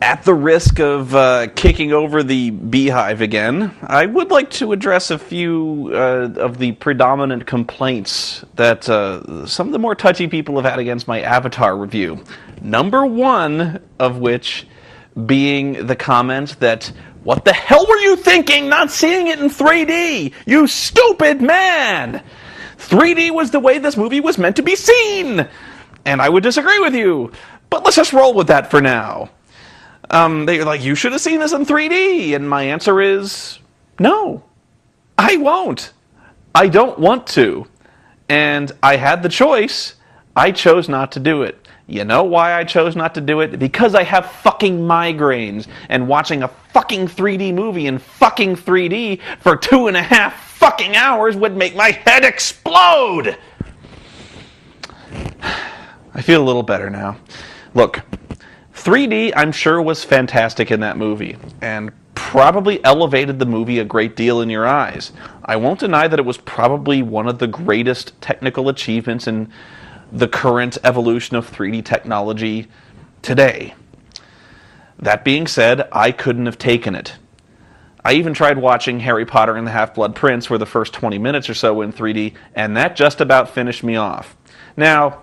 At the risk of kicking over the beehive again, I would like to address a few of the predominant complaints that some of the more touchy people have had against my Avatar review. Number one of which being the comment that, "What the hell were you thinking not seeing it in 3D? You stupid man! 3D was the way this movie was meant to be seen!" And I would disagree with you, but let's just roll with that for now. They're like, "You should have seen this in 3D." And my answer is, no, I won't. I don't want to. And I had the choice. I chose not to do it. You know why I chose not to do it? Because I have fucking migraines. And watching a fucking 3D movie in fucking 3D for 2.5 fucking hours would make my head explode. I feel a little better now. Look, 3D, I'm sure, was fantastic in that movie, and probably elevated the movie a great deal in your eyes. I won't deny that it was probably one of the greatest technical achievements in the current evolution of 3D technology today. That being said, I couldn't have taken it. I even tried watching Harry Potter and the Half-Blood Prince for the first 20 minutes or so in 3D, and that just about finished me off. Now,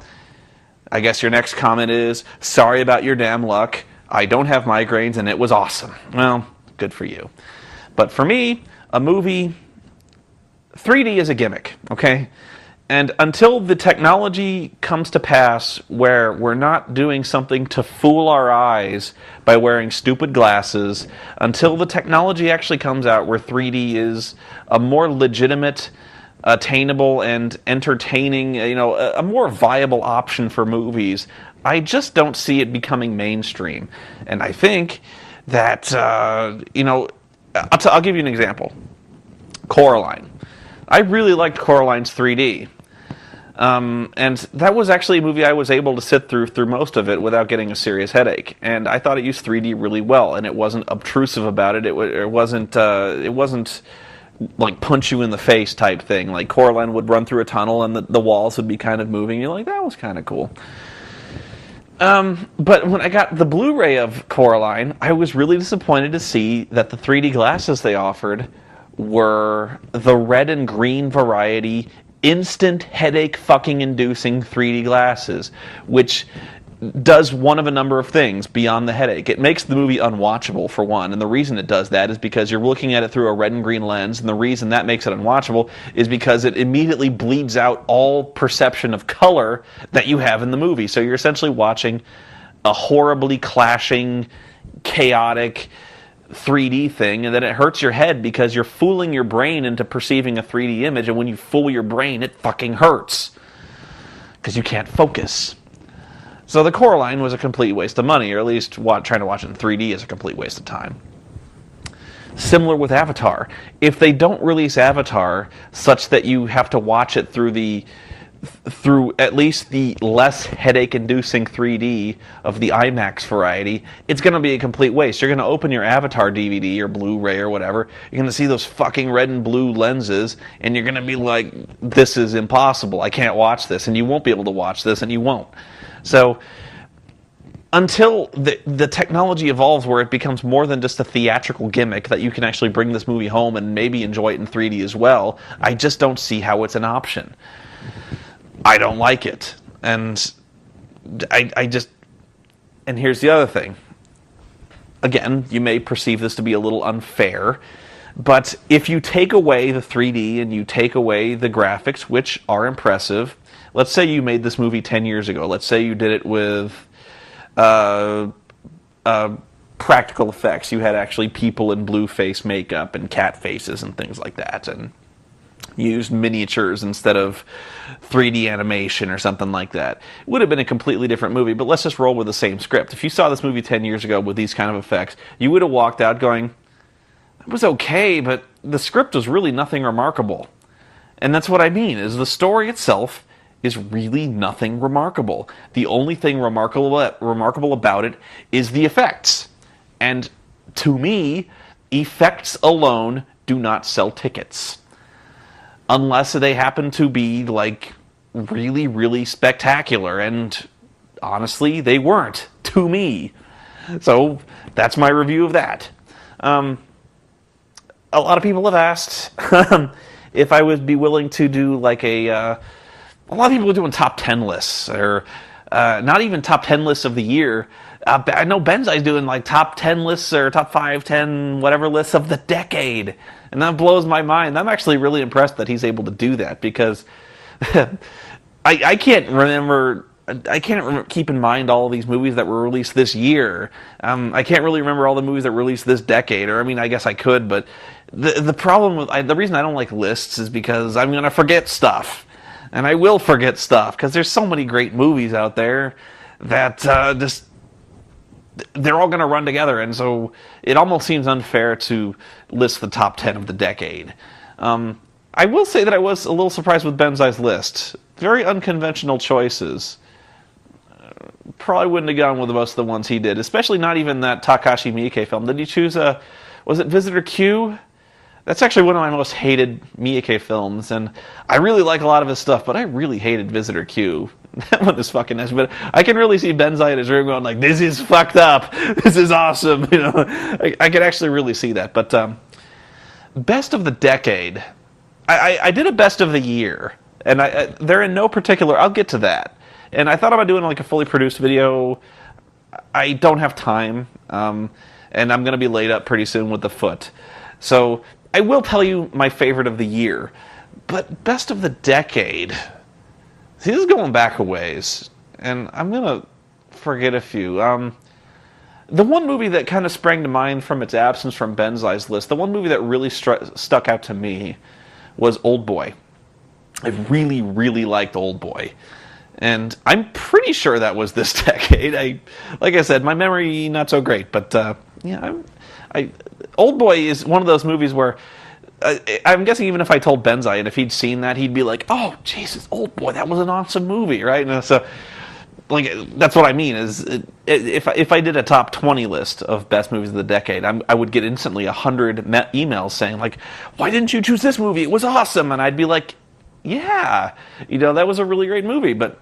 I guess your next comment is, "Sorry about your damn luck. I don't have migraines and it was awesome." Well, good for you. But for me, a movie, 3D is a gimmick, okay? And until the technology comes to pass where we're not doing something to fool our eyes by wearing stupid glasses, until the technology actually comes out where 3D is a more legitimate, attainable and entertaining, a more viable option for movies, I just don't see it becoming mainstream. And I think that, I'll give you an example. Coraline. I really liked Coraline's 3D. And that was actually a movie I was able to sit through most of it without getting a serious headache. And I thought it used 3D really well, and it wasn't obtrusive about it. It wasn't like punch you in the face type thing. Like Coraline would run through a tunnel and the walls would be kind of moving. You're like, that was kind of cool. But when I got the Blu-ray of Coraline, I was really disappointed to see that the 3D glasses they offered were the red and green variety, instant headache fucking inducing 3D glasses, which does one of a number of things beyond the headache. It makes the movie unwatchable, for one, and the reason it does that is because you're looking at it through a red and green lens, and the reason that makes it unwatchable is because it immediately bleeds out all perception of color that you have in the movie. So you're essentially watching a horribly clashing, chaotic 3D thing, and then it hurts your head because you're fooling your brain into perceiving a 3D image, and when you fool your brain, it fucking hurts because you can't focus. So the Coraline was a complete waste of money, or at least trying to watch it in 3D is a complete waste of time. Similar with Avatar. If they don't release Avatar such that you have to watch it through at least the less headache-inducing 3D of the IMAX variety, it's going to be a complete waste. You're going to open your Avatar DVD or Blu-ray or whatever, you're going to see those fucking red and blue lenses, and you're going to be like, this is impossible, I can't watch this, and you won't be able to watch this, and you won't. So, until the technology evolves where it becomes more than just a theatrical gimmick that you can actually bring this movie home and maybe enjoy it in 3D as well, I just don't see how it's an option. I don't like it. And and here's the other thing. Again, you may perceive this to be a little unfair, but if you take away the 3D and you take away the graphics, which are impressive, let's say you made this movie 10 years ago. Let's say you did it with practical effects. You had actually people in blue face makeup and cat faces and things like that, and used miniatures instead of 3D animation or something like that. It would have been a completely different movie, but let's just roll with the same script. If you saw this movie 10 years ago with these kind of effects, you would have walked out going, it was okay, but the script was really nothing remarkable. And that's what I mean, is the story itself is really nothing remarkable. The only thing remarkable about it is the effects. And to me, effects alone do not sell tickets. Unless they happen to be, like, really, really spectacular. And honestly, they weren't, to me. So that's my review of that. A lot of people have asked if I would be willing to do like a lot of people are doing top 10 lists, or not even top 10 lists of the year. I know Benzai's doing like top 10 lists or top 5, 10, whatever lists of the decade. And that blows my mind. I'm actually really impressed that he's able to do that, because I can't remember. I can't keep in mind all these movies that were released this year. I can't really remember all the movies that were released this decade. Or, I mean, I guess I could, but the problem with the reason I don't like lists is because I'm going to forget stuff. And I will forget stuff, because there's so many great movies out there that just they're all going to run together, and so it almost seems unfair to list the top 10 of the decade. I will say that I was a little surprised with Benzai's list. Very unconventional choices. Probably wouldn't have gone with most of the ones he did, especially not even that Takashi Miike film. Did he choose was it Visitor Q? That's actually one of my most hated Miike films, and I really like a lot of his stuff, but I really hated Visitor Q. That one is fucking nice, but I can really see Benzai in his room going like, "This is fucked up. This is awesome." You know, I can actually really see that. But best of the decade, I did a best of the year, and they're in no particular. I'll get to that. And I thought about doing like a fully produced video. I don't have time, and I'm going to be laid up pretty soon with the foot. So I will tell you my favorite of the year, but best of the decade. See, this is going back a ways, and I'm going to forget a few. The one movie that kind of sprang to mind from its absence from Benzai's list, the one movie that really stuck out to me was Old Boy. I really, really liked Old Boy. And I'm pretty sure that was this decade. Like I said, my memory not so great, but yeah, Old Boy is one of those movies where I'm guessing even if I told Benzai and if he'd seen that, he'd be like, "Oh, Jesus, Old Boy, that was an awesome movie," right? And so, like, that's what I mean is if I did a top 20 list of best movies of the decade, I would get instantly 100 emails saying like, "Why didn't you choose this movie? It was awesome," and I'd be like, "Yeah, that was a really great movie," but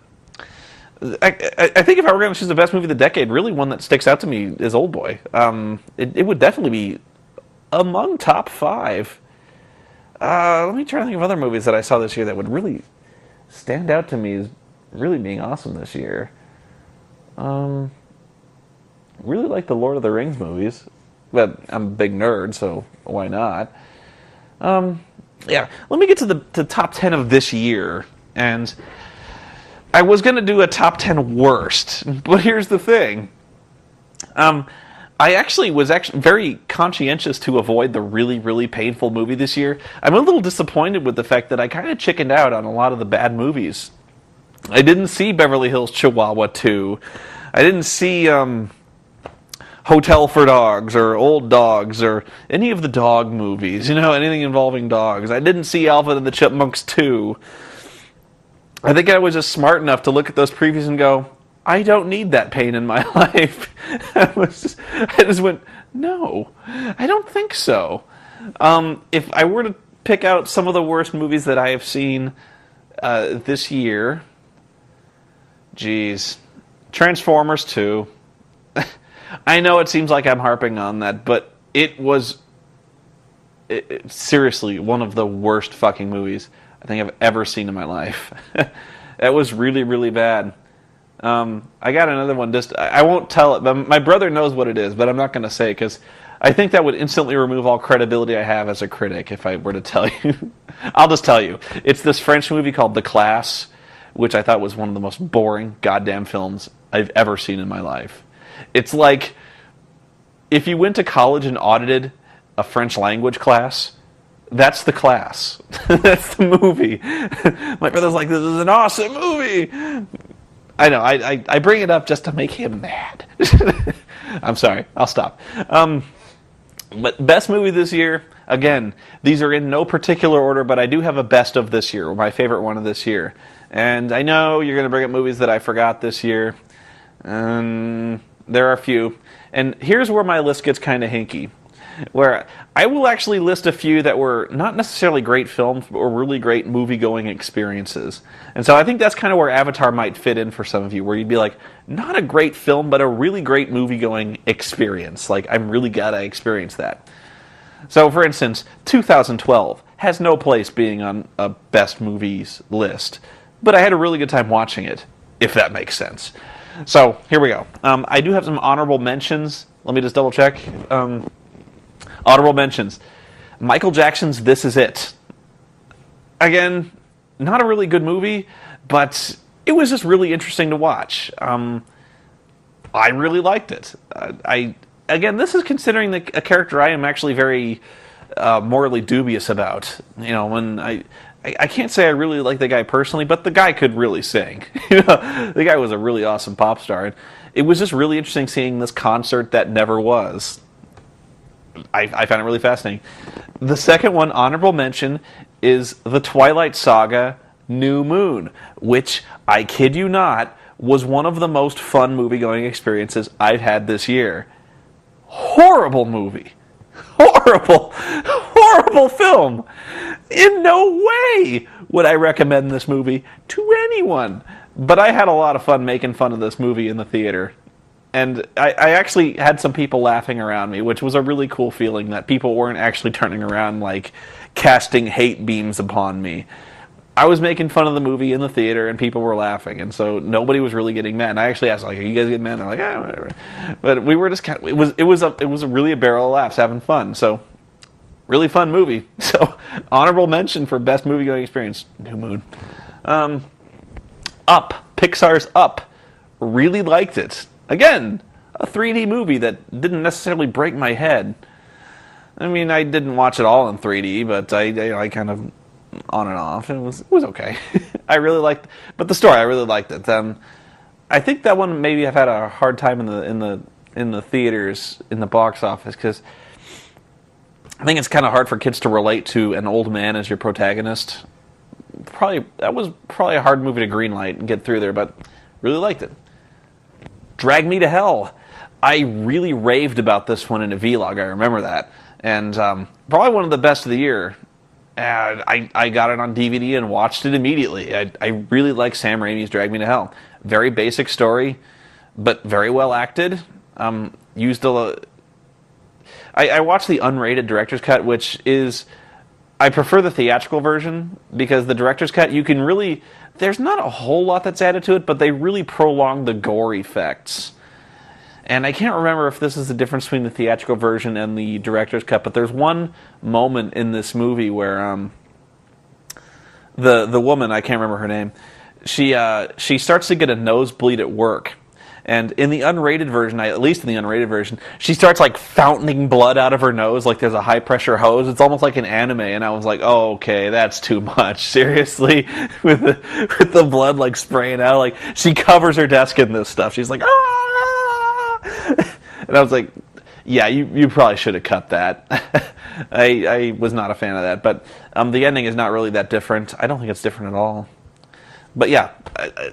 I think if I were going to choose the best movie of the decade, really one that sticks out to me is Old Boy. It would definitely be among top 5. Let me try to think of other movies that I saw this year that would really stand out to me as really being awesome this year. Really like the Lord of the Rings movies, but I'm a big nerd, so why not? Yeah, let me get to the top 10 of this year, and I was going to do a top 10 worst, but here's the thing. I actually was very conscientious to avoid the really, really painful movie this year. I'm a little disappointed with the fact that I kind of chickened out on a lot of the bad movies. I didn't see Beverly Hills Chihuahua 2. I didn't see Hotel for Dogs or Old Dogs or any of the dog movies, anything involving dogs. I didn't see Alvin and the Chipmunks 2. I think I was just smart enough to look at those previews and go, I don't need that pain in my life. I just went, no, I don't think so. If I were to pick out some of the worst movies that I have seen this year, geez, Transformers 2. I know it seems like I'm harping on that, but it was seriously one of the worst fucking movies I think I've ever seen in my life. That was really, really bad. I got another one. I won't tell it, but my brother knows what it is, but I'm not going to say it because I think that would instantly remove all credibility I have as a critic if I were to tell you. I'll just tell you. It's this French movie called The Class, which I thought was one of the most boring goddamn films I've ever seen in my life. It's like if you went to college and audited a French language class, that's The Class. That's the movie. My brother's like, this is an awesome movie. I know, I bring it up just to make him mad. I'm sorry, I'll stop. But best movie this year, again, these are in no particular order, but I do have a best of this year, or my favorite one of this year. And I know you're going to bring up movies that I forgot this year. There are a few. And here's where my list gets kind of hinky. where I will actually list a few that were not necessarily great films, but were really great movie-going experiences. And so I think that's kind of where Avatar might fit in for some of you, where you'd be like, not a great film, but a really great movie-going experience. Like, I'm really glad I experienced that. So, for instance, 2012 has no place being on a best movies list, but I had a really good time watching it, if that makes sense. So, here we go. I do have some honorable mentions. Let me just double check. Honorable mentions. Michael Jackson's This Is It. Again, not a really good movie, but it was just really interesting to watch. I really liked it. Again, this is considering a character I am actually very morally dubious about. You know, when I can't say I really like the guy personally, but the guy could really sing. You know, the guy was a really awesome pop star. And it was just really interesting seeing this concert that never was. I found it really fascinating. The second one, honorable mention, is The Twilight Saga: New Moon, which, I kid you not, was one of the most fun movie-going experiences I've had this year. Horrible movie. Horrible film. In no way would I recommend this movie to anyone. But I had a lot of fun making fun of this movie in the theater. And I actually had some people laughing around me, which was a really cool feeling that people weren't actually turning around, like, casting hate beams upon me. I was making fun of the movie in the theater, and people were laughing, and so nobody was really getting mad. And I actually asked, like, "Are you guys getting mad?" And they're like, "Yeah, whatever." But we were just kind of, it was really a barrel of laughs, having fun. So, really fun movie. So, honorable mention for best movie-going experience: New Moon. Up, Pixar's Up. Really liked it. Again, a 3D movie that didn't necessarily break my head. I mean, I didn't watch it all in 3D, but I kind of on and off. It was okay. I really liked, but the story, I really liked it. I think that one maybe I've had a hard time in the theaters, in the box office, because I think it's kind of hard for kids to relate to an old man as your protagonist. That was probably a hard movie to greenlight and get through there, but really liked it. Drag Me to Hell. I really raved about this one in a vlog. I remember that. And probably one of the best of the year. And I got it on DVD and watched it immediately. I really like Sam Raimi's Drag Me to Hell. Very basic story, but very well acted. I watched the unrated director's cut, which is... I prefer the theatrical version, because the director's cut, you can really... There's not a whole lot that's added to it, but they really prolong the gore effects. And I can't remember if this is the difference between the theatrical version and the director's cut, but there's one moment in this movie where the woman, I can't remember her name, she starts to get a nosebleed at work. And in the unrated version, at least in the unrated version, she starts like fountaining blood out of her nose like there's a high pressure hose. It's almost like an anime, and I was like, oh, okay, that's too much. Seriously? with the blood like spraying out, like she covers her desk in this stuff. She's like, ah! And I was like, yeah, you probably should have cut that. I was not a fan of that, but the ending is not really that different. I don't think it's different at all. But yeah,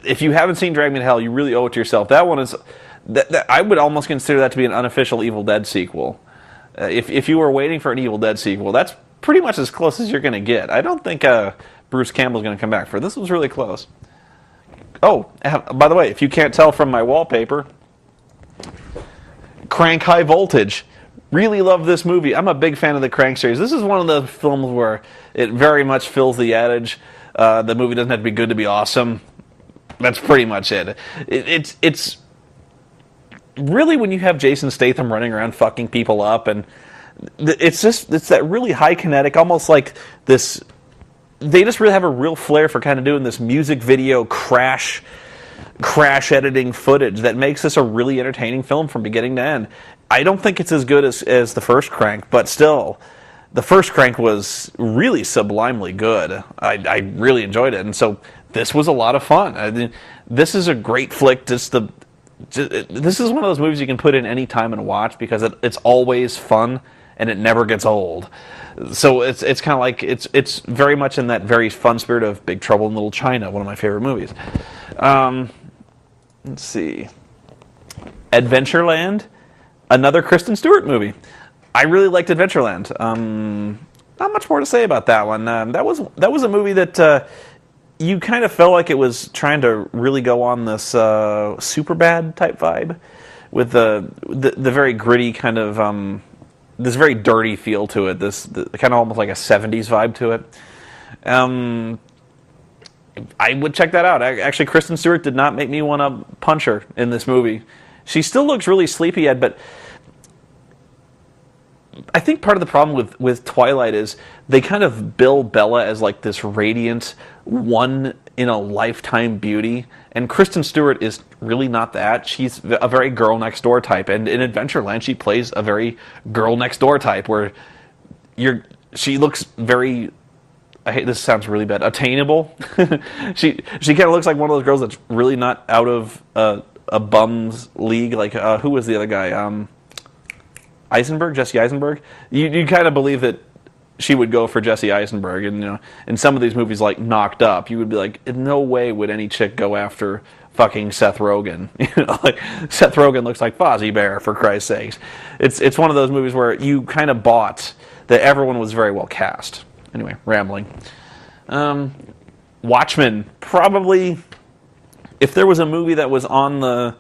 if you haven't seen Drag Me to Hell, you really owe it to yourself. That one is... I would almost consider that to be an unofficial Evil Dead sequel. If you were waiting for an Evil Dead sequel, that's pretty much as close as you're going to get. I don't think Bruce Campbell's going to come back for this. Was really close. Oh, by the way, if you can't tell from my wallpaper, Crank High Voltage. Really love this movie. I'm a big fan of the Crank series. This is one of the films where it very much fills the adage... the movie doesn't have to be good to be awesome. That's pretty much it. It's really when you have Jason Statham running around fucking people up, and it's that really high kinetic, almost like this. They just really have a real flair for kind of doing this music video crash editing footage that makes this a really entertaining film from beginning to end. I don't think it's as good as the first Crank, but still. The first Crank was really sublimely good. I really enjoyed it, and so this was a lot of fun. This is a great flick. This is one of those movies you can put in any time and watch because it's always fun and it never gets old. So it's kind of like it's very much in that very fun spirit of Big Trouble in Little China, one of my favorite movies. Let's see, Adventureland, another Kristen Stewart movie. I really liked Adventureland. Not much more to say about that one. That was a movie that you kind of felt like it was trying to really go on this Superbad type vibe, with the very gritty kind of this very dirty feel to it. This kind of almost like a '70s vibe to it. I would check that out. Actually, Kristen Stewart did not make me want to punch her in this movie. She still looks really sleepy-eyed, but I think part of the problem with Twilight is they kind of bill Bella as like this radiant, one-in-a-lifetime beauty, and Kristen Stewart is really not that. She's a very girl-next-door type, and in Adventureland she plays a very girl-next-door type, where she looks very... this sounds really bad. Attainable. She kind of looks like one of those girls that's really not out of a bum's league. Like who was the other guy? Jesse Eisenberg. You kind of believe that she would go for Jesse Eisenberg, and in some of these movies like Knocked Up, you would be like, in no way would any chick go after fucking Seth Rogen. Like Seth Rogen looks like Fozzie Bear, for Christ's sakes. It's one of those movies where you kind of bought that everyone was very well cast. Anyway, rambling. Watchmen, probably, if there was a movie that was on the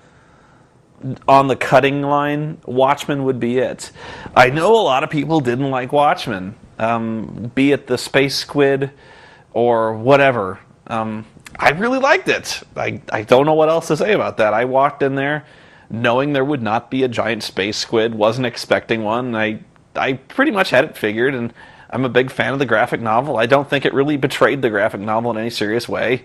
cutting line, Watchmen would be it. I know a lot of people didn't like Watchmen, be it the Space Squid or whatever. I really liked it. I don't know what else to say about that. I walked in there knowing there would not be a giant space squid, wasn't expecting one. I pretty much had it figured, and I'm a big fan of the graphic novel. I don't think it really betrayed the graphic novel in any serious way.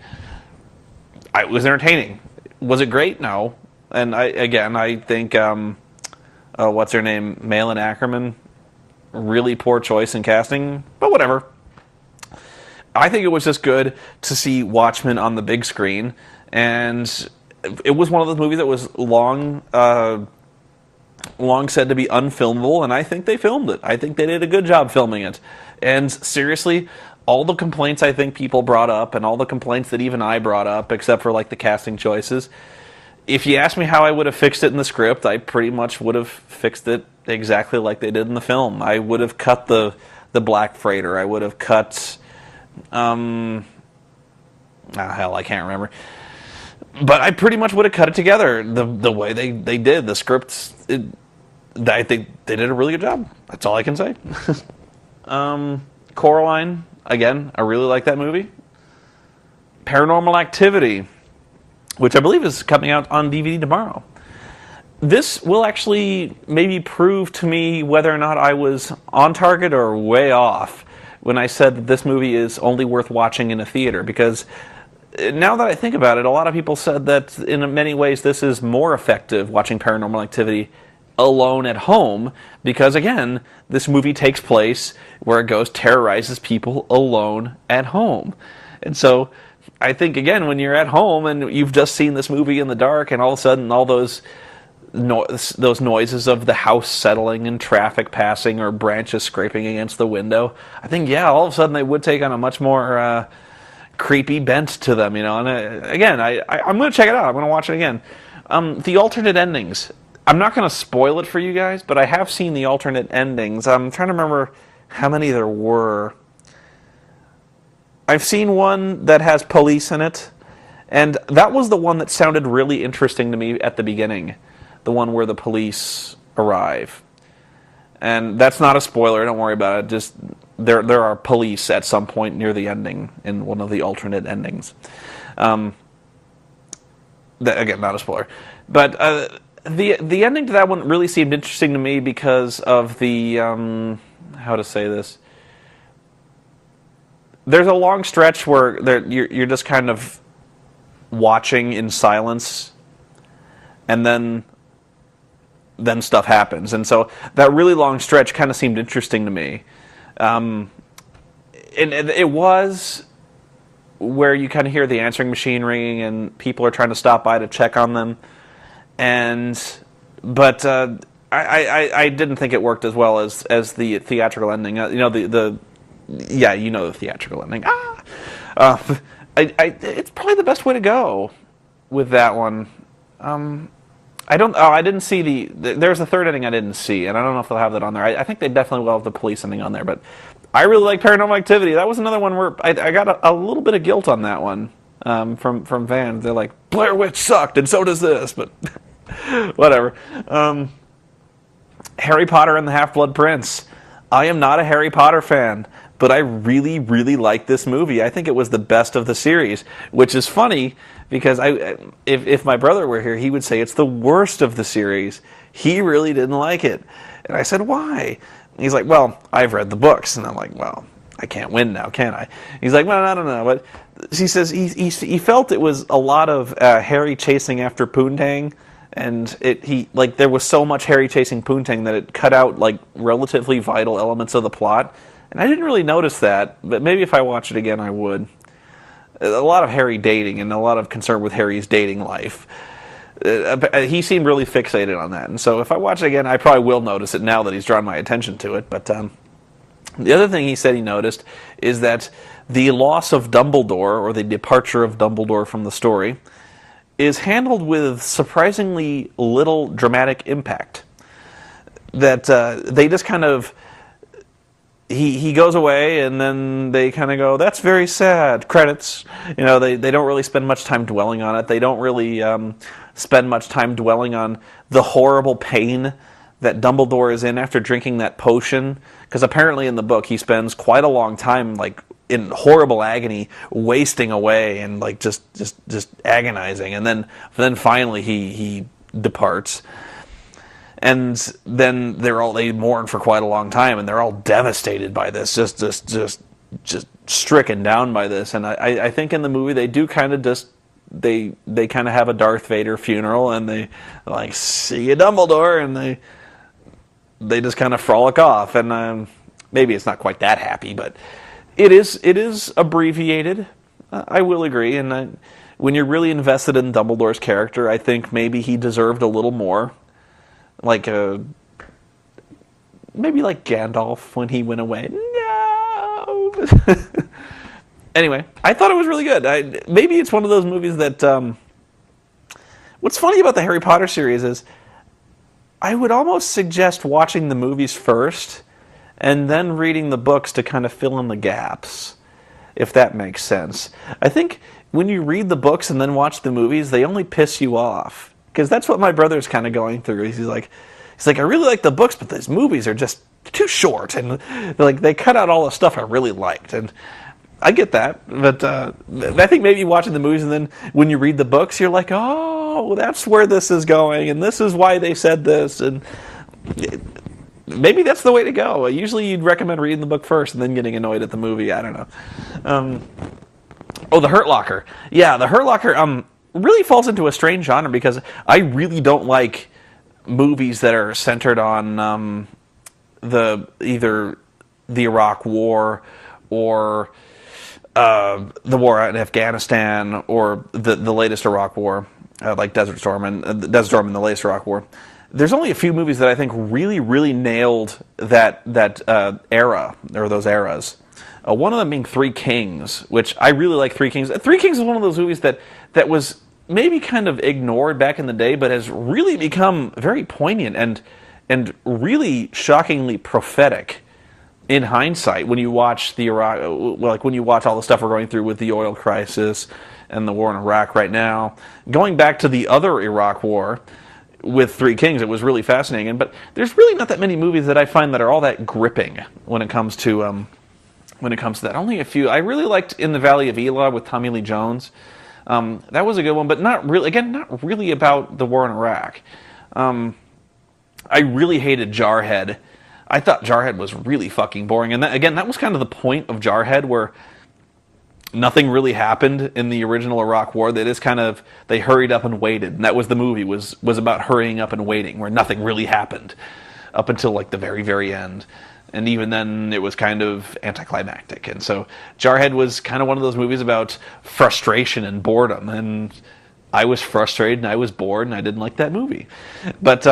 It was entertaining. Was it great? No. And I think, what's her name? Malin Ackerman, really poor choice in casting, but whatever. I think it was just good to see Watchmen on the big screen, and it was one of those movies that was long said to be unfilmable, and I think they filmed it. I think they did a good job filming it. And seriously, all the complaints I think people brought up, and all the complaints that even I brought up, except for like the casting choices, if you asked me how I would have fixed it in the script, I pretty much would have fixed it exactly like they did in the film. I would have cut the Black Freighter. I would have cut... hell, I can't remember. But I pretty much would have cut it together the way they did. The scripts, I think they did a really good job. That's all I can say. Coraline, again, I really like that movie. Paranormal Activity, which I believe is coming out on DVD tomorrow. This will actually maybe prove to me whether or not I was on target or way off when I said that this movie is only worth watching in a theater, because now that I think about it, a lot of people said that in many ways this is more effective watching Paranormal Activity alone at home, because again, this movie takes place where a ghost terrorizes people alone at home. And so I think, again, when you're at home and you've just seen this movie in the dark, and all of a sudden all those noises of the house settling and traffic passing or branches scraping against the window, I think, yeah, all of a sudden they would take on a much more creepy bent to them, And again, I'm going to check it out. I'm going to watch it again. The alternate endings. I'm not going to spoil it for you guys, but I have seen the alternate endings. I'm trying to remember how many there were. I've seen one that has police in it, and that was the one that sounded really interesting to me at the beginning. The one where the police arrive. And that's not a spoiler, don't worry about it. Just there are police at some point near the ending in one of the alternate endings. Again, not a spoiler. But the ending to that one really seemed interesting to me because of the how to say this. There's a long stretch where you're just kind of watching in silence, and then stuff happens. And so that really long stretch kind of seemed interesting to me. And it was where you kind of hear the answering machine ringing and people are trying to stop by to check on them. But I didn't think it worked as well as the theatrical ending. The theatrical ending. It's probably the best way to go with that one. I don't. Oh, I didn't see there's a third ending I didn't see, and I don't know if they'll have that on there. I think they definitely will have the police ending on there, but I really like Paranormal Activity. That was another one where I got a little bit of guilt on that one from fans. They're like, Blair Witch sucked, and so does this, but whatever. Harry Potter and the Half-Blood Prince. I am not a Harry Potter fan, but I really, really like this movie. I think it was the best of the series, which is funny because if my brother were here, he would say it's the worst of the series. He really didn't like it. And I said, why? And he's like, well, I've read the books. And I'm like, well, I can't win now, can I? He's like, well, I don't know. But he says he felt it was a lot of Harry chasing after Poontang. And there was so much Harry chasing Poontang that it cut out like relatively vital elements of the plot. And I didn't really notice that, but maybe if I watch it again, I would. A lot of Harry dating and a lot of concern with Harry's dating life. He seemed really fixated on that. And so if I watch it again, I probably will notice it now that he's drawn my attention to it. But the other thing he said he noticed is that the loss of Dumbledore, or the departure of Dumbledore from the story, is handled with surprisingly little dramatic impact. That they just kind of... He goes away, and then they kind of go, that's very sad, credits. You know, they don't really spend much time dwelling on it. They don't really spend much time dwelling on the horrible pain that Dumbledore is in after drinking that potion. Because apparently in the book, he spends quite a long time, like, in horrible agony, wasting away and, like, just agonizing. And then finally he departs. And then they mourn for quite a long time, and they're all devastated by this, just stricken down by this. And I think in the movie they do kind of they kind of have a Darth Vader funeral, and they like, see you, Dumbledore, and they just kind of frolic off. And maybe it's not quite that happy, but it is abbreviated. I will agree. And when you're really invested in Dumbledore's character, I think maybe he deserved a little more. Maybe like Gandalf when he went away. No! Anyway, I thought it was really good. Maybe it's one of those movies that... what's funny about the Harry Potter series is I would almost suggest watching the movies first and then reading the books to kind of fill in the gaps, if that makes sense. I think when you read the books and then watch the movies, they only piss you off. Because that's what my brother's kind of going through. He's like, I really like the books, but these movies are just too short, and like they cut out all the stuff I really liked. And I get that, but I think maybe watching the movies and then when you read the books, you're like, oh, that's where this is going, and this is why they said this, and maybe that's the way to go. Usually, you'd recommend reading the book first and then getting annoyed at the movie. I don't know. The Hurt Locker. Yeah, the Hurt Locker. Really falls into a strange genre because I really don't like movies that are centered on either the Iraq War or the war in Afghanistan or the latest Iraq War, like Desert Storm and the latest Iraq War. There's only a few movies that I think really, really nailed that era or those eras. One of them being Three Kings, which I really like. Three Kings. Three Kings is one of those movies that was maybe kind of ignored back in the day, but has really become very poignant and really shockingly prophetic in hindsight when you watch the Iraq, like when you watch all the stuff we're going through with the oil crisis and the war in Iraq right now. Going back to the other Iraq war with Three Kings, it was really fascinating. But there's really not that many movies that I find that are all that gripping when it comes to that. Only a few. I really liked In the Valley of Elah with Tommy Lee Jones. That was a good one, but not really about the war in Iraq. I really hated Jarhead. I thought Jarhead was really fucking boring, and that was kind of the point of Jarhead, where nothing really happened in the original Iraq War. They hurried up and waited, and that was the movie, was about hurrying up and waiting, where nothing really happened up until like the very, very end. And even then, it was kind of anticlimactic. And so Jarhead was kind of one of those movies about frustration and boredom. And I was frustrated, and I was bored, and I didn't like that movie. But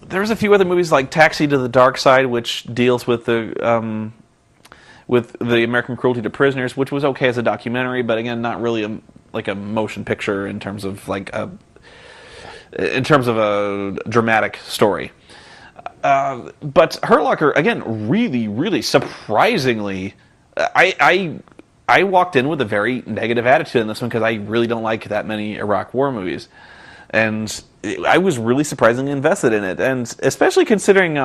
there's a few other movies like Taxi to the Dark Side, which deals with the American cruelty to prisoners, which was okay as a documentary, but again, not really like a motion picture in terms of like in terms of a dramatic story. But Hurt Locker, again, really, really surprisingly, I walked in with a very negative attitude in this one because I really don't like that many Iraq War movies. And I was really surprisingly invested in it. And especially considering,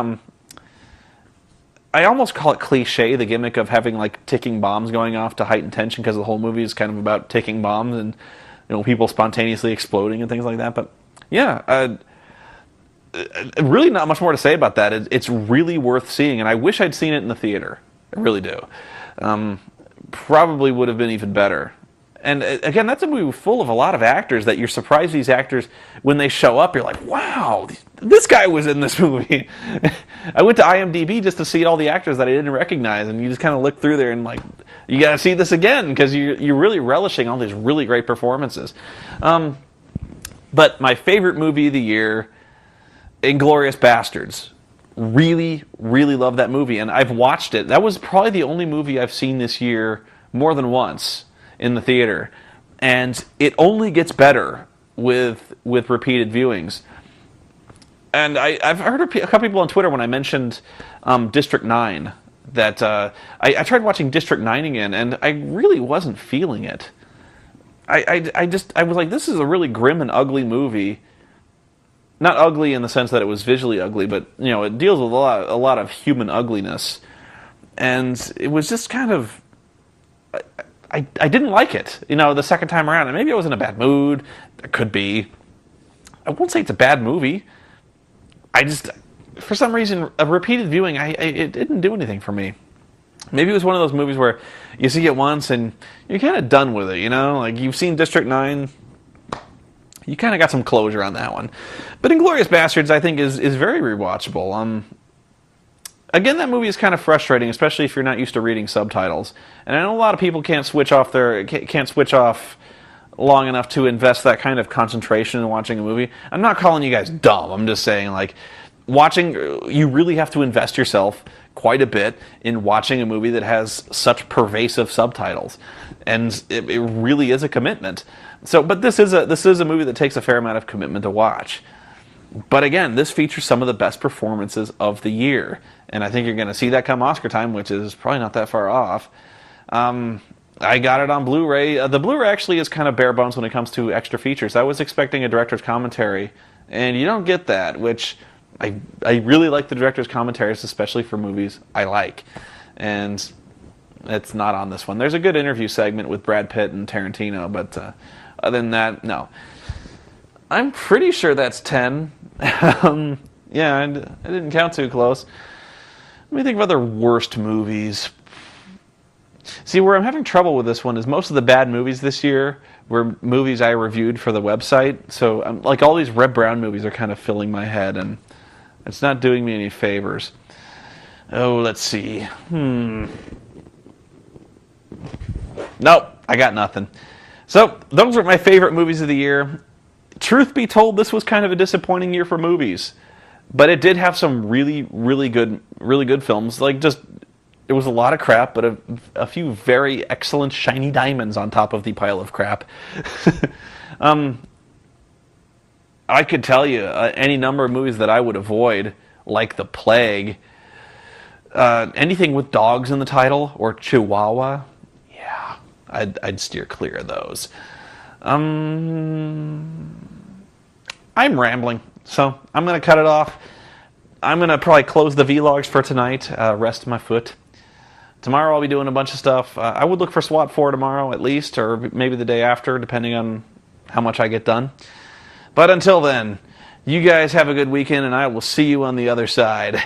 I almost call it cliche, the gimmick of having like ticking bombs going off to heighten tension, because the whole movie is kind of about ticking bombs and people spontaneously exploding and things like that. But yeah, really not much more to say about that. It's really worth seeing, and I wish I'd seen it in the theater. I really do. Probably would have been even better. And again, that's a movie full of a lot of actors that you're surprised these actors, when they show up, you're like, wow, this guy was in this movie. I went to IMDb just to see all the actors that I didn't recognize, and you just kind of look through there and like, you got to see this again, because you're really relishing all these really great performances. But my favorite movie of the year, Inglourious Basterds. Really, really love that movie, and I've watched it. That was probably the only movie I've seen this year more than once in the theater, and it only gets better with repeated viewings. And I've heard a couple people on Twitter when I mentioned District 9 that I tried watching District 9 again, and I really wasn't feeling it. I was like, this is a really grim and ugly movie. Not ugly in the sense that it was visually ugly, but it deals with a lot of human ugliness, and it was just kind of. I didn't like it, the second time around, and maybe I was in a bad mood. It could be. I won't say it's a bad movie. I just, for some reason, a repeated viewing, it didn't do anything for me. Maybe it was one of those movies where you see it once and you're kind of done with it, like you've seen District 9. You kind of got some closure on that one. But Inglourious Basterds, I think, is very rewatchable. Again, that movie is kind of frustrating, especially if you're not used to reading subtitles. And I know a lot of people can't switch off long enough to invest that kind of concentration in watching a movie. I'm not calling you guys dumb. I'm just saying, like, you really have to invest yourself quite a bit in watching a movie that has such pervasive subtitles. And it really is a commitment. But this is a movie that takes a fair amount of commitment to watch. But again, this features some of the best performances of the year, and I think you're going to see that come Oscar time, which is probably not that far off. I got it on Blu-ray. The Blu-ray actually is kind of bare bones when it comes to extra features. I was expecting a director's commentary, and you don't get that, which I really like the director's commentaries, especially for movies I like, and it's not on this one. There's a good interview segment with Brad Pitt and Tarantino, but other than that, no. I'm pretty sure that's 10. Yeah, I didn't count too close. Let me think of other worst movies. See, where I'm having trouble with this one is most of the bad movies this year were movies I reviewed for the website. So, like, all these Reb Brown movies are kind of filling my head, and it's not doing me any favors. Oh, let's see. Nope, I got nothing. So, those were my favorite movies of the year. Truth be told, this was kind of a disappointing year for movies. But it did have some really, really good films. Like, it was a lot of crap, but a few very excellent shiny diamonds on top of the pile of crap. I could tell you any number of movies that I would avoid, like The Plague. Anything with dogs in the title, or Chihuahua. Yeah, I'd steer clear of those. I'm rambling, so I'm going to cut it off. I'm going to probably close the vlogs for tonight, rest my foot. Tomorrow I'll be doing a bunch of stuff. I would look for SWAT 4 tomorrow at least, or maybe the day after, depending on how much I get done. But until then, you guys have a good weekend, and I will see you on the other side.